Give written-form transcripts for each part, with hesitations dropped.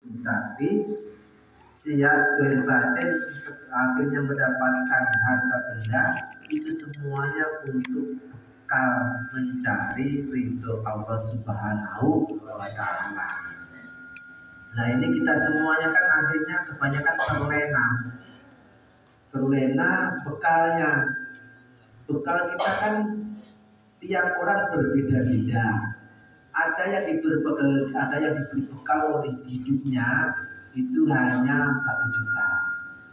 Tapi sihat dohir batin akhirnya mendapatkan harta benda itu semuanya untuk bekal mencari ridho Allah Subhanahu wa Ta'ala. Nah ini kita semuanya kan akhirnya kebanyakan terlena bekalnya. Bekal kita kan tiap orang berbeda-beda. Ada yang diberi bekal oleh hidupnya itu hanya 1 juta,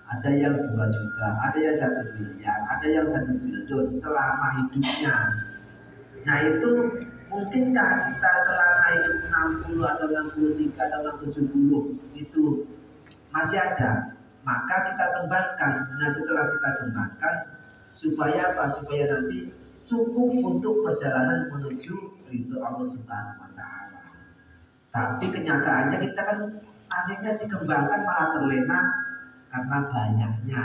ada yang 2 juta, ada yang 1 miliar, ada yang 1 billion selama hidupnya. Nah itu mungkinkah kita selama hidup 60 atau 63 atau 70 itu masih ada? Maka kita kembangkan. Nah setelah kita kembangkan supaya apa? Supaya nanti cukup untuk perjalanan menuju ridho Allah Subhanahu wa Ta'ala. Tapi kenyataannya kita kan akhirnya dikembangkan malah terlena karena banyaknya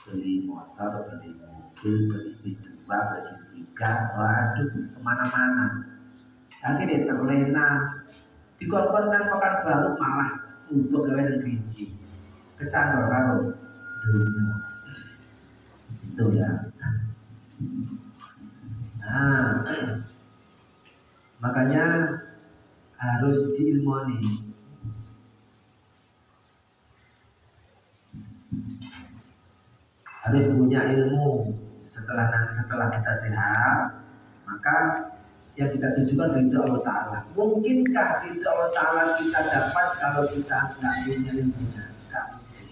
beli motor, beli mobil, beli istri 2, beli istri 3, waduh kemana-mana. Akhirnya terlena dikonkonkan pekan baru malah pegawai negeri kecandor karo dunia itu ya. Nah, makanya harus diilmoni. Harus punya ilmu. Setelah kita sehat, maka yang kita tujukan ridho Allah Ta'ala. Mungkinkah ridho Allah Ta'ala kita dapat kalau kita nggak punya ilmunya? Nggak mungkin.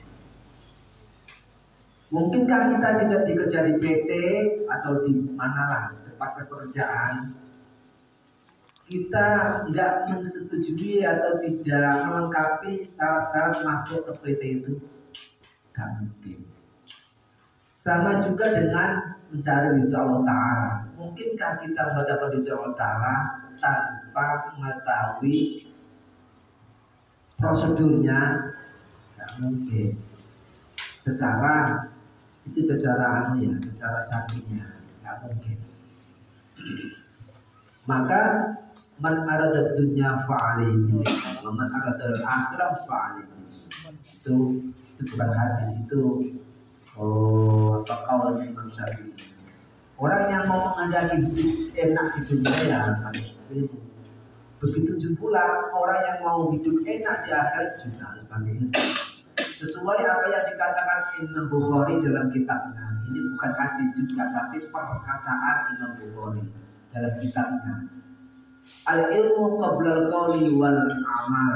Mungkinkah kita dikerja di PT atau di manalah tempat pekerjaan, kita nggak mensetujui atau tidak melengkapi syarat-syarat masuk ke PT itu? Nggak mungkin. Sama juga dengan mencari ridho Allah Ta'ala. Mungkinkah kita mendapat ridho Allah Ta'ala tanpa mengetahui prosedurnya? Tidak mungkin. Secara syar'inya tidak mungkin. Maka man arada dunya fa'alim, wa man arada al-akhirah fa'alim. Itu bukan hadis, itu kaul Imam Syafi'i. Orang yang mau menghendaki hidup enak di dunia ya harus ilmu. Begitu pula orang yang mau hidup enak di akhirat juga harus pakai ilmu. Sesuai apa yang dikatakan Imam Bukhari dalam kitabnya. Ini bukan hadis juga, tapi perkataan Imam Bukhari dalam kitabnya. Al-ilmu qabla al-qawli wal amal.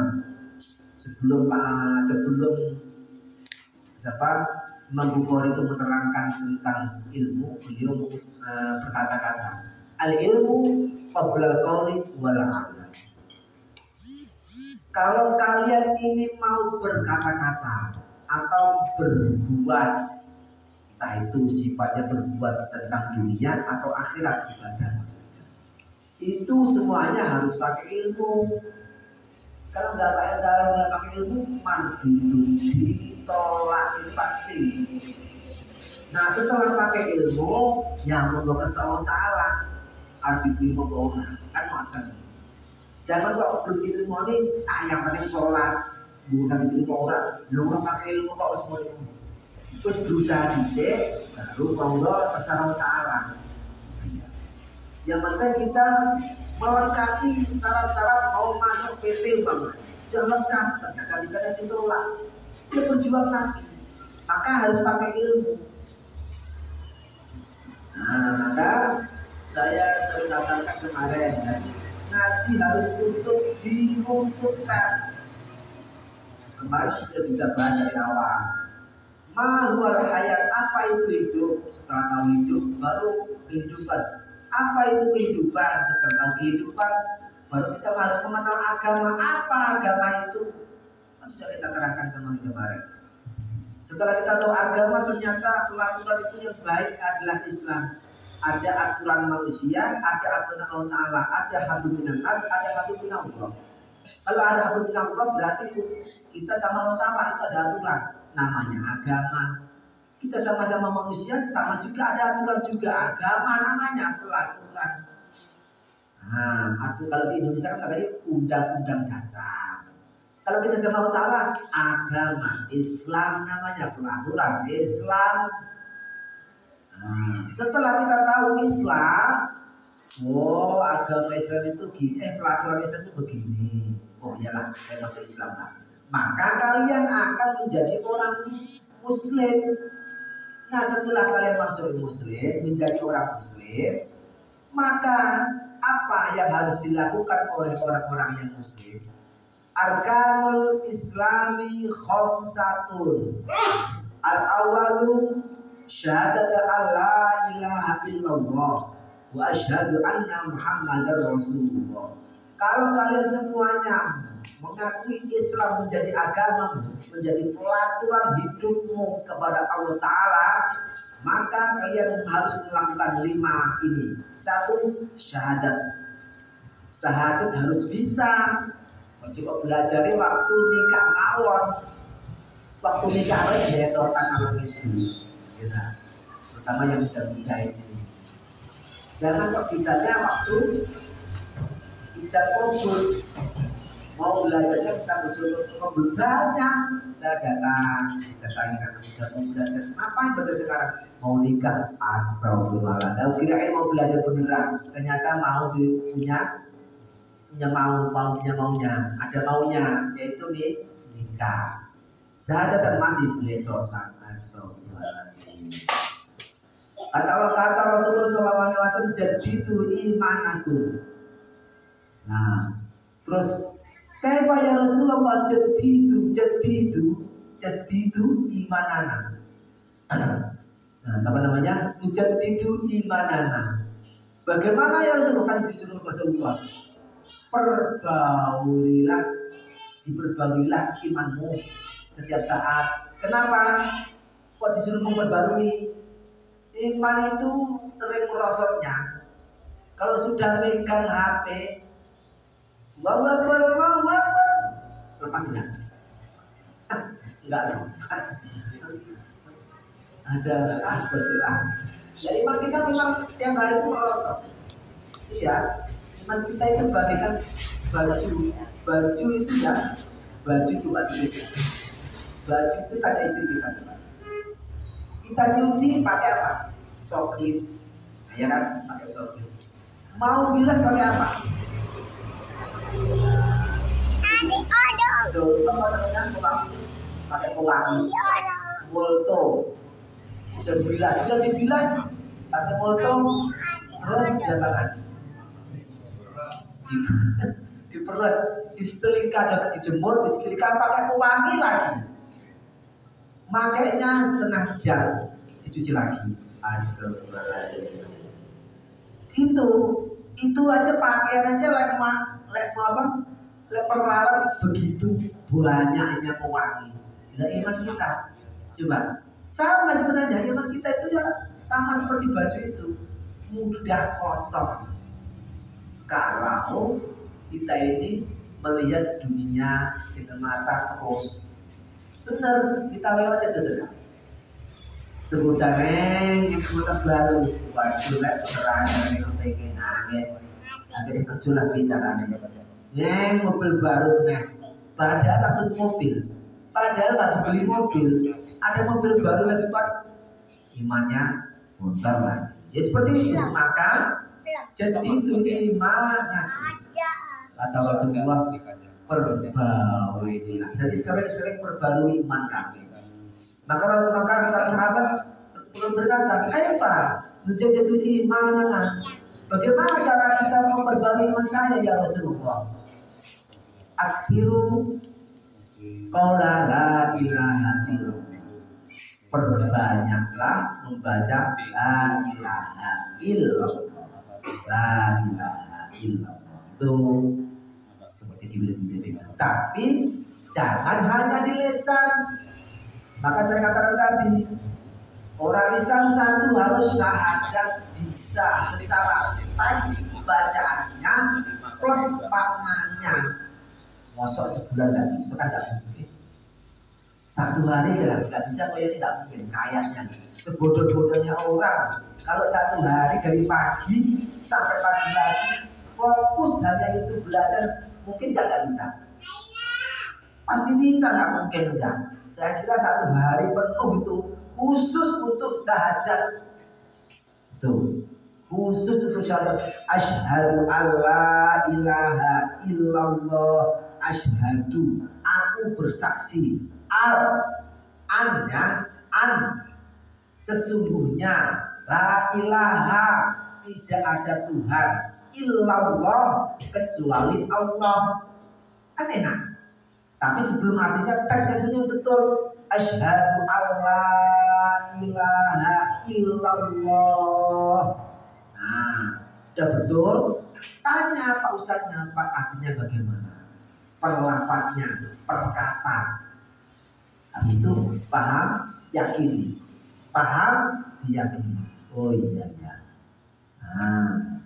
Sebelum Imam Bukhari itu menerangkan tentang ilmu, beliau berkata-kata, al-ilmu qabla al-qawli wal amal. Kalau kalian ini mau berkata-kata atau berbuat, entah itu sifatnya berbuat tentang dunia atau akhirat ibadah maksudnya, itu semuanya harus pakai ilmu. Kalau nggak pakai ilmu, mardudun, ditolak, itu pasti. Nah setelah pakai ilmu, yang membawa Allah Ta'ala harus diterima orang, kan makan. Jangan kok belum ilmu ini, yang penting sholat, bukan diterima orang. Belum pakai ilmu kok semua itu. Terus berusaha disik, baru Allah terserah Ta'ala. Yang penting kita melengkapi syarat-syarat mau masuk PT umpamanya. Sudah lengkap, ternyata di sana ditolak. Dia berjuang lagi, maka harus pakai ilmu. Nah, maka saya sering katakan kemarin, ngaji harus untuk diruntutkan. Kemarin sudah kita bahas dari awal. Mahual hayat, apa itu hidup? Setelah tahu hidup, baru kehidupan. Apa itu kehidupan? Setelah tahu kehidupan, baru kita harus mengenal agama. Apa agama itu? Kan sudah kita terangkan kemarin. Setelah kita tahu agama, ternyata aturan itu yang baik adalah Islam. Ada aturan manusia, ada aturan Allah Ta'ala, ada hablum minan nas, ada hablum minallah. Kalau ada hablum minallah berarti kita sama Allah Ta'ala itu ada aturan, namanya agama. Kita sama-sama manusia, sama juga ada aturan juga, agama namanya peraturan. Nah, kalau di Indonesia kan katanya undang-undang dasar. Kalau kita sama utara, agama Islam namanya, peraturan Islam. Nah, setelah kita tahu Islam, oh agama Islam itu gini, peraturan Islam itu begini. Oh iyalah, saya masuk Islam lah. Maka kalian akan menjadi orang Muslim. Nah setelah kalian masuk Muslim, menjadi orang Muslim, maka apa yang harus dilakukan oleh orang-orang yang Muslim? Arkanul Islami khamsatun. Al-awalu syahadat alla ilaha illallah wa asyhadu anna Muhammadar Rasulullah. Kalau kalian semuanya mengakui Islam menjadi agama, menjadi pelaturan hidupmu kepada Allah Ta'ala, maka kalian harus melakukan 5 ini. 1. Syahadat. Syahadat harus bisa. Coba belajar waktu nikah mawon, waktu nikah lagi detotan alam itu, ya. Terutama yang muda-muda ini. Jangan kok bisanya waktu ijab kabul, mau belajarnya kita berjodoh kabul banyak. Saya datang kan udah mau belajar, ngapain belajar sekarang? Mau nikah, astagfirullahaladzim. Kirain mau belajar beneran, ternyata mau punya maunya, ada maunya, yaitu nikah. Saya kan masih beledotan. Astagfirullahaladzim. Kata Rasulullah SAW, jadidu imanaku. Nah, terus kaifa ya Rasulullah jadidu imanana. Nah, apa namanya? Jadidu imanana. Bagaimana ya Rasulullah? Kan disuruh Rasulullah, diperbauilah imanmu setiap saat. Kenapa? Kok disuruh memperbarui? Iman itu sering merosotnya. Kalau sudah megang HP, lepasnya. Enggak lepas. Ada bersilah. Ya iman kita memang tiap hari itu merosot. Iya. Iman kita itu bagaikan baju itu ya, baju cuma dilihat. Baju itu tanya istri kita. Kita nyuci pakai apa? Soklin, ya kan? Pakai soklin. Mau bilas pakai apa? Pakai pewangi. Molto. Udah dibilas pakai molto, terus diapakan? Diperas, disetrika, ada dijemur, disetrika pakai pewangi lagi. Makanya setengah jam dicuci lagi. Astagfirullahaladzim. Itu aja pakaian aja perawat begitu banyaknya pewangi. Nah iman kita, coba sama sebenarnya iman kita itu ya sama seperti baju itu, mudah kotor. Kalau kita ini melihat dunia dengan mata terus, benar kita lewat saja Tebutang kita baru waduh lek penerangan yang pengen nangis, akhirnya kerjalah bicaranya. Mobil baru padahal satu mobil, padahal habis beli mobil, ada mobil baru lebih cepat, imannya mundur lah. Ya seperti itu, maka jadi itu iman. Kata Rasulullah, perbarui. Jadi sering-sering perbarui iman kami. Maka Rasulullah kata sahabat berkata, "Kaifa nujaddidu imanana?" Bagaimana cara kita memperbarui iman saya ya Rasulullah? Akhiru qaula la ilaha illallah. Perbanyaklah membaca la ilaha illallah. La ilaha illallah. Itu seperti di video-video. Tapi jangan hanya di lisan. Maka saya katakan tadi, orang Islam satu harus syahadat bisa secara tadi bacaannya plus pamannya. Mosok sebulan nggak bisa kan nggak mungkin. Satu hari aja nggak bisa, kayaknya tidak mungkin. Kayaknya sebodoh-bodohnya orang kalau satu hari dari pagi sampai pagi lagi fokus hanya itu belajar, mungkin nggak bisa. Pasti bisa, nggak mungkin enggak. Saya kira 1 hari penuh itu khusus untuk syahadat. Tuh, khusus untuk syahadat. Asyhadu alla ilaha illallah. Asyhadu, aku bersaksi. An sesungguhnya la ilaha, tidak ada Tuhan illallah, kecuali Allah. Kan enak. Tapi sebelum artinya teksnya itu yang betul. Asyhadu alla ilaha illallah. Nah, udah betul. Tanya Pak Ustadznya, Pak, artinya bagaimana? Perlafatnya, perkata. Habis itu paham, yakini. Paham, diyakini. Oh iya ya. Nah,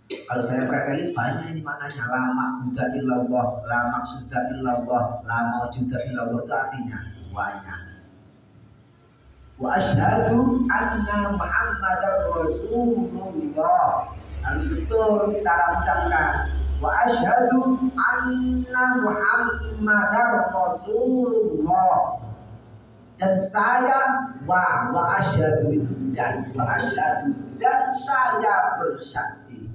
kalau saya praktekin banyak ini maknanya. La ma'buda illallah, la maqsuda illallah, la mawjuda illallah, itu artinya banyak. Wa asyhadu anna Muhammadar Rasulullah. Harus betul cara ucapkan. Wa asyhadu anna Muhammadar Rasulullah. Dan saya wa asyhadu itu dan wa asyhadu, dan saya bersaksi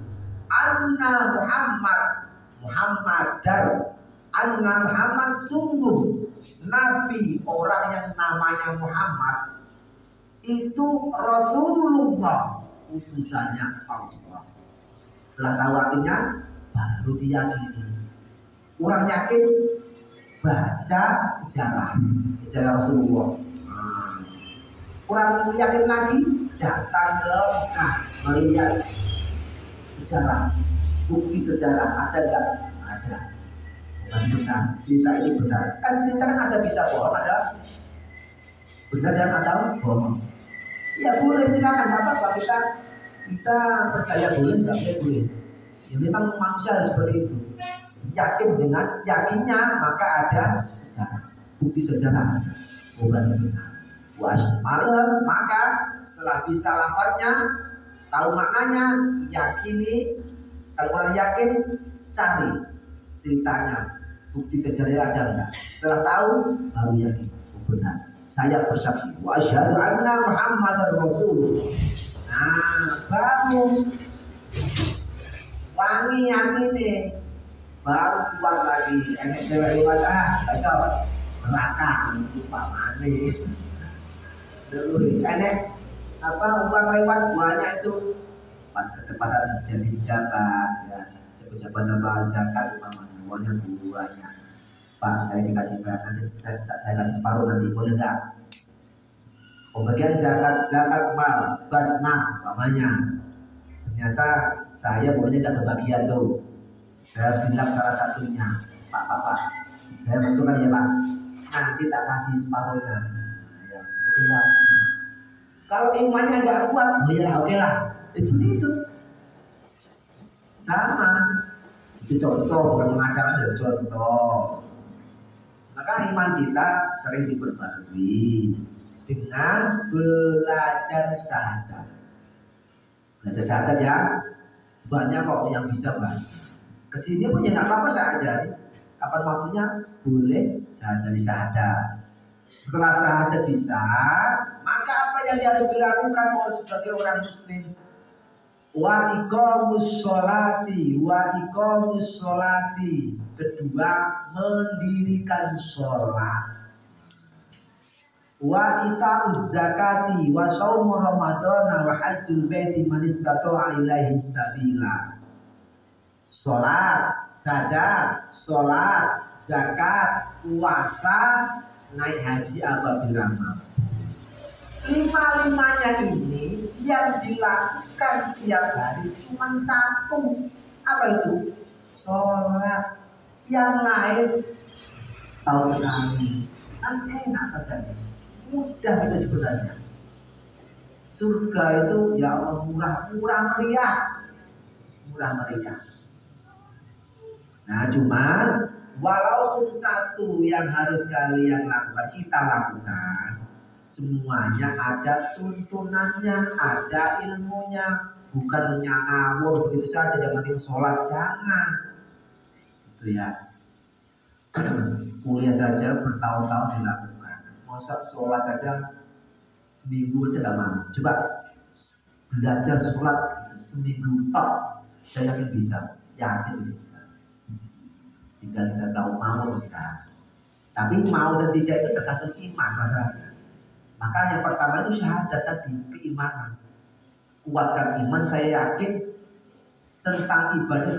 anna Muhammadar, anna Muhammad, sungguh Nabi, orang yang namanya Muhammad itu Rasulullah, utusannya Allah. Setelah tahu artinya baru diyakini. Kurang yakin, baca sejarah Rasulullah. Kurang yakin lagi, datang ke Mekah melihat sejarah, bukti sejarah ada nggak? Ada. Bukan benar, cerita ini benar. Kan cerita kan ada bisa bohong, ada benar dan ada bohong. Ya boleh, silakan, nggak apa-apa, kita percaya boleh, nggak boleh. Ya memang manusia harus seperti itu. Yakin dengan yakinnya, maka ada sejarah, bukti sejarah. Bukan benar. Malam, maka setelah bisa lafadznya, tahu maknanya, yakini. Kalau orang yakin, cari ceritanya, bukti sejarahnya ada enggak. Setelah tahu, baru yakin. Oh, benar, saya bersaksi. Wa asyhadu anna Muhammadar Rasulullah. Nah, baru wangian ini, baru kuat lagi. Enak cewek lewat, besok neraka, lupa mani. Dulu enek uang lewat banyak itu pas ketepatan jadi pejabat, ya pejabat tambah zakat umpamanya, uangnya banyak. Pak, saya dikasih nanti saya kasih separuh, nanti boleh nggak? Pembagian zakat mal basnas umpamanya, ternyata saya pokoknya nggak kebagian tuh. Saya bilang salah satunya, Pak, saya masukkan ya Pak, nanti tak kasih separuhnya. Oke ya. Kalau imannya nggak kuat, oke lah. Seperti itu. Sama. Itu contoh, bukan mengadakan, ada contoh. Maka iman kita sering diperbarui dengan belajar syahadat. Belajar syahadat ya, banyak kok yang bisa Pak. Kesini pun ya nggak apa-apa, saya ajari. Kapan waktunya boleh saya ajari syahadat. Setelah syahadat bisa, maka apa yang harus dilakukan oleh sebagai orang muslim? Wa iqamus sholati. Kedua, mendirikan sholat. Wa ita'uz zakati wa shaumu ramadhana wa hajjul baiti man istata'a ilaihi sabila. Sholat, zakat, puasa, naik haji apabila mampu. 5-5-nya ini yang dilakukan tiap hari cuma satu. Apa itu? Sholat. Yang lain setahun sekali. Kan enak saja. Mudah itu sebenarnya. Surga itu ya Allah murah meriah. Nah cuman walaupun satu yang harus kalian lakukan, kita lakukan, semuanya ada tuntunannya, ada ilmunya, bukan ngawur begitu saja. Yang penting sholat, jangan, itu ya. kuliah saja bertahun-tahun dilakukan. Masa sholat aja seminggu aja gak mau. Coba belajar sholat itu seminggu tok, saya yakin bisa. Tinggal kita tahu mau enggak. Tapi mau dan tidak itu tergantung iman masalahnya. Maka yang pertama itu syahadat tadi, keimanan. Kuatkan iman, saya yakin tentang ibadah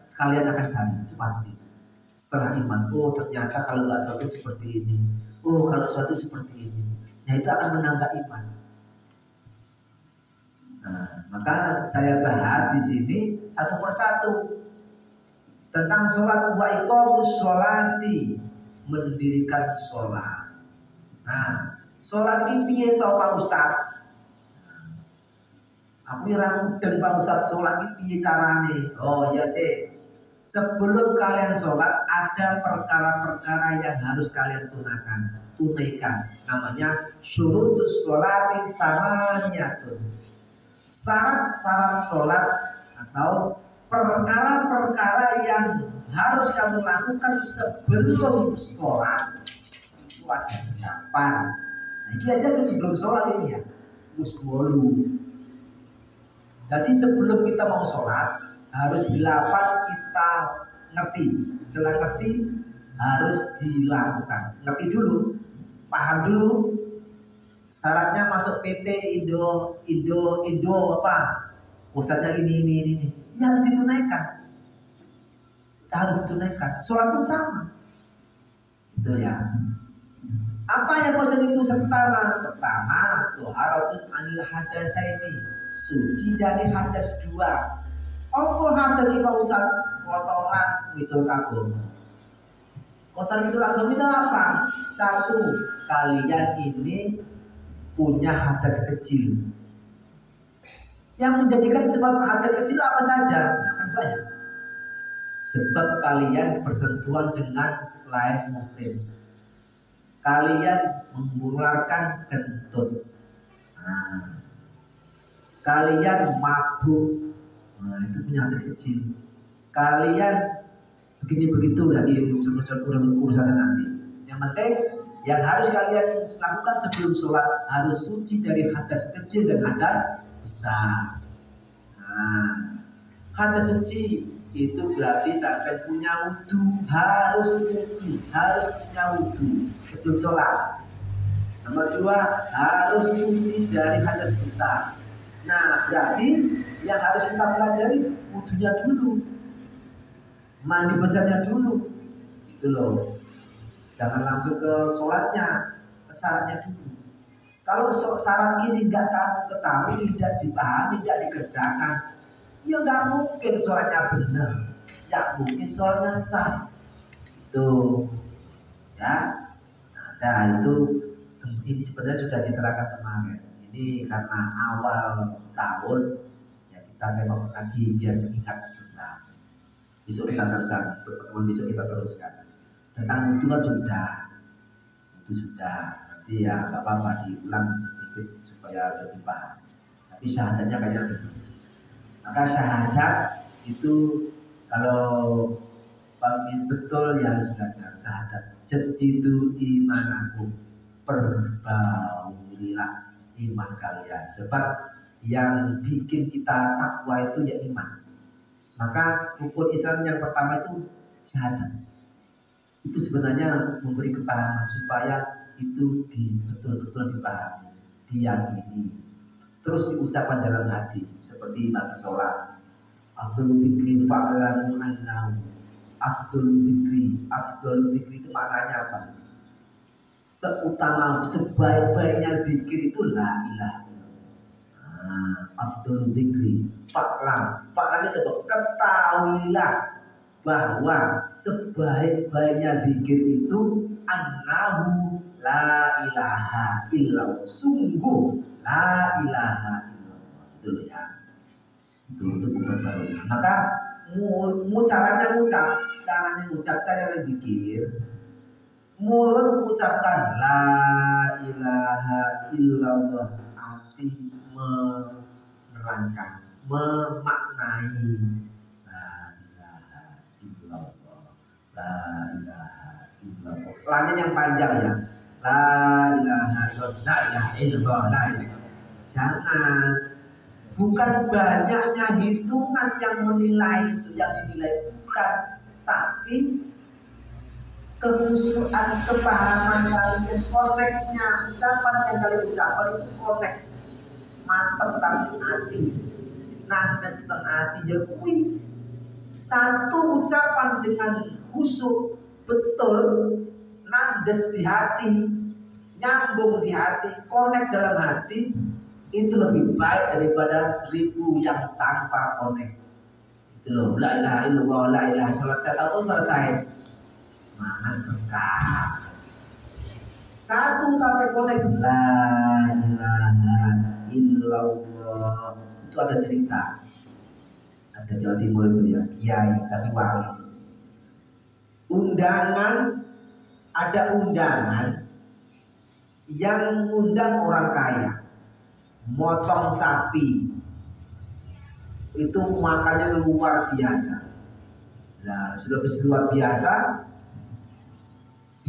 sekalian akan cari, itu pasti. Setelah iman, oh ternyata kalau nggak suatu seperti ini, oh kalau suatu seperti ini, nah itu akan menambah iman. Nah, maka saya bahas di sini satu persatu tentang sholat wa iqamus sholati, mendirikan sholat. Nah, sholat ini piye to Pak Ustaz? Aku yang dan Pak Ustaz sholat ini piye carane? Oh ya sih. Sebelum kalian sholat ada perkara-perkara yang harus kalian tunaikan. Namanya syurutus sholati tamaniyatun. Syarat-syarat sholat atau perkara-perkara yang harus kamu lakukan sebelum sholat itu ada 8. Nah, ini aja tuh sebelum sholat ini ya, musbolu. Jadi sebelum kita mau sholat harus 8 kita ngerti. Setelah ngerti harus dilakukan. Ngerti dulu, paham dulu. Syaratnya masuk PT Indo apa? Pusatnya ini. Ya harus ditunaikan. Sholat pun sama. Itu ya. Apa yang maksud itu pertama? Pertama, tuharatun anil hadatsaini, suci dari hadas 2. Apa hadas Pak Ustaz? Kotoran miturut agama. Kotoran miturut agama itu apa? 1, kalian ini punya hadas kecil. Yang menjadikan sebab hadas kecil apa saja? Kan banyak. Sebab kalian bersentuhan dengan lain muhrim. Kalian mengeluarkan kentut. Nah, kalian mabuk. Nah, itu punya hadas kecil. Kalian begini begitu tadi urusan nanti. Yang penting yang harus kalian lakukan sebelum sholat harus suci dari hadas kecil dan hadas besar. Nah, hadas suci itu berarti sampai punya wudhu, harus punya wudhu sebelum sholat. Nomor 2, harus suci dari hadas besar. Nah, berarti yang harus kita pelajari wudhunya dulu, mandi besarnya dulu, itu loh. Jangan langsung ke sholatnya, ke syaratnya dulu. Kalau syarat ini nggak kamu ketahui, tidak dipahami, tidak dikerjakan, ya nggak mungkin sholatnya benar, nggak mungkin sholatnya sah. Itu, ya. Nah, itu ini sebenarnya sudah diterangkan kemarin. Ini karena awal tahun, ya kita memang lagi biar ingat sebentar. Besok kita teruskan, untuk pertemuan besok kita teruskan. Tentang wudhu kan sudah. Nanti ya nggak apa-apa diulang sedikit supaya lebih paham. Tapi syahadatnya kayak begitu. Maka syahadat itu kalau ingin betul ya harus belajar syahadat. Jadidu imanakum, perbaulilah iman kalian. Sebab yang bikin kita takwa itu ya iman. Maka rukun Islam yang pertama itu syahadat. Itu sebenarnya memberi kepahaman supaya itu betul-betul dipahami, diyakini, terus diucapkan dalam hati seperti bagi sholat. Afdhalul dzikri fa'lamu annahu afdhalul dzikri itu maknanya apa? Sebaik-baiknya zikir itu la ilaha illallah. Afdhalul dzikri fa'lam itu ketahuilah bahwa sebaik-baiknya zikir itu annahu la ilaha illallah, sungguh la ilaha illallah. Itu loh ya, itu untuk memperbarui. Maka caranya ngucap saya zikir, mulut mengucapkan la ilaha illallah, hati menerangkan, memaknai la ilaha illallah. Lanya yang panjang ya. La ilaha illallah, la ilaha illallah, la ilaha. Jangan. Bukan banyaknya hitungan yang menilai itu, yang dinilai bukan, tapi kekhusyuan, kepahaman kalian, koneknya, ucapan yang kalian ucapkan itu konek, mantep tapi hati, nades tengah hati ya kui. Satu ucapan dengan khusyuk betul, nades di hati, nyambung di hati, konek dalam hati, itu lebih baik daripada 1000 yang tanpa konek. Itu loh, la ilaha illallah, la ilaha selesai, tahu selesai. Mana berkah. Satu tapi konek la ilaha illallah. Itu ada cerita. Ada Jawa Timur itu ya, kiai tapi wali. Ada undangan yang undang orang kaya, motong sapi. Itu makannya luar biasa. Nah, sudah luar biasa.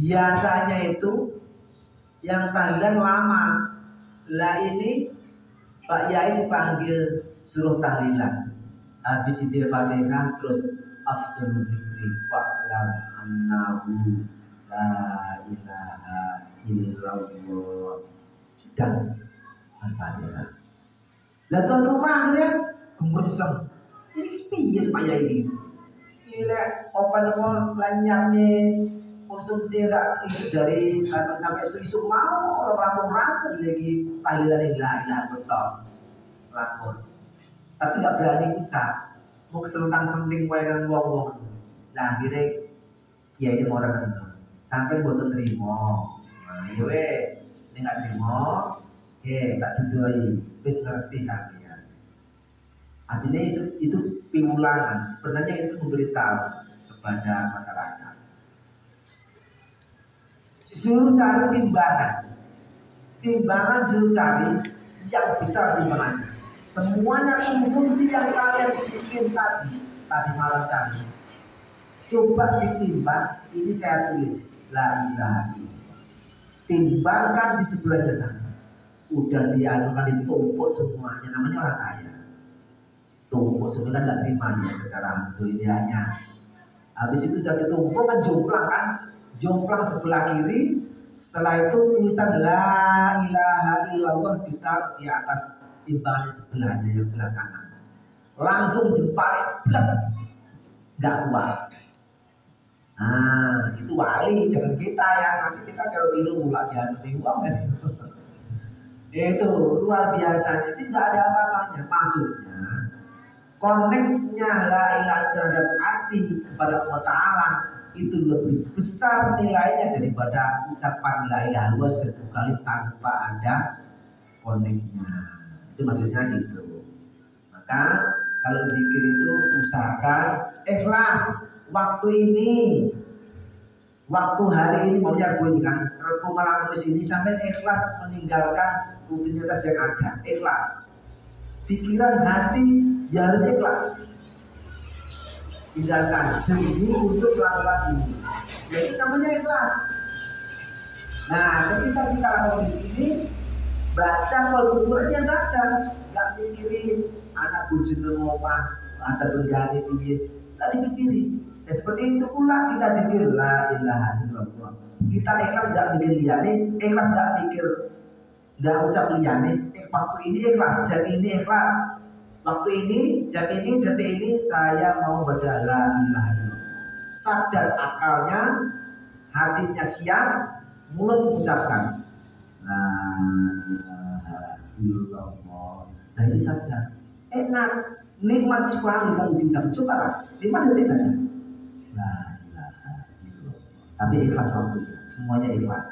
Biasanya itu yang tahlilan lama. Lah ini Pak Yai dipanggil suruh tahlilan. Habis itu Fatihah terus afdalul dzikri fa'lam annahu la ilaha illallah. Sudah Al-Fatihah. Lah tuan rumah akhirnya gumrengseng. Ini piye Pak Yai ini? Ini open mall lanyane konsumsi isu dari sampai isu mau orang rampung lagi tahlilan la ilaha betul lapor, tapi nggak berani ucap, mau selentang sembing wayangan wong. Nah akhirnya kiai ini orang itu sampai buat terima, nah ya wes ini nggak terima, tak dudoi, ngerti sampean. Aslinya itu piwulangan, sebenarnya itu memberitahu kepada masyarakat. Suruh cari timbangan suruh cari yang besar timbangannya. Semuanya konsumsi yang kalian bikin tadi malam cari, coba ditimbang. Ini saya tulis la ilaha illallah. Timbangkan di sebelah sana. Udah dianukan ditumpuk semuanya, namanya orang kaya. Tumpuk semua kan nggak terima dia secara dunianya. Habis itu udah ditumpuk kan jomplang sebelah kiri. Setelah itu tulisan la ilaha illallah ditaruh di atas timbangan sebelahnya yang sebelah kanan. Langsung jempolnya blek, nggak kuat. Nah itu wali, jangan kita ya. Nanti kita kalau tiru mulai jangan uang kan. Itu luar biasa. Jadi nggak ada apa-apanya. Maksudnya koneknya la ilaha terhadap hati kepada Allah Ta'ala itu lebih besar nilainya daripada ucapan la ilaha illallah 1000 kali tanpa ada koneknya. Itu maksudnya gitu. Maka kalau zikir itu usahakan ikhlas. Waktu hari ini maunya gue ini kan Rebu malam ke sini sampai ikhlas meninggalkan rutinitas yang ada. Ikhlas. Pikiran hati ya harus ikhlas. Tinggalkan demi untuk melakukan ini. Ya itu namanya ikhlas. Nah, ketika kita lakukan di sini, baca kalau Qurannya baca, nggak mikirin anak bujur ngomong ada bergani piye, nggak dipikirin. Ya seperti itu pula kita pikir la ilaha illallah. Kita ikhlas nggak mikir liyane, ikhlas nggak mikir, nggak ucap liyane. Waktu ini ikhlas, jam ini ikhlas. Waktu ini, jam ini, detik ini saya mau baca la ilaha illallah. Sadar akalnya, hatinya siap, mulut mengucapkan la ilaha illallah. Nah itu sadar. Enak, nikmat sekali kamu ucapkan. Coba 5 detik saja. La ilaha illallah. Tapi ikhlas waktunya, semuanya ikhlas.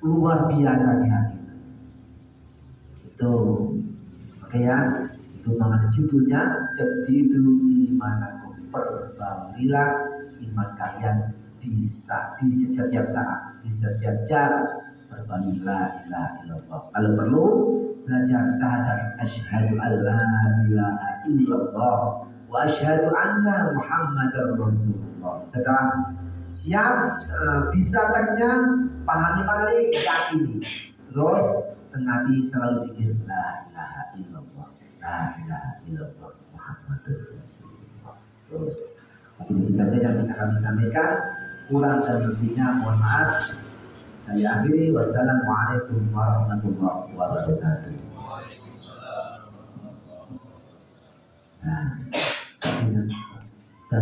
Luar biasa di hati itu. Itu, oke ya. Itu mengenai judulnya jadidu imanakum, perbaulilah iman kalian di setiap saat, di setiap jam, perbaulilah ilaha illallah. Kalau perlu belajar syahadat asyhadu alla ilaha illallah wa asyhadu anna muhammadar rasulullah. Setelah Siap, bisa ternyata pahami maknanya, yakini. Terus hati selalu pikir la ilaha illallah, la ilaha illallah Muhammadur Rasulullah. Terus mungkin itu saja yang bisa kami sampaikan. Kurang dan lebihnya mohon maaf. Saya akhiri. Wassalamualaikum warahmatullahi wabarakatuh. Nah, kita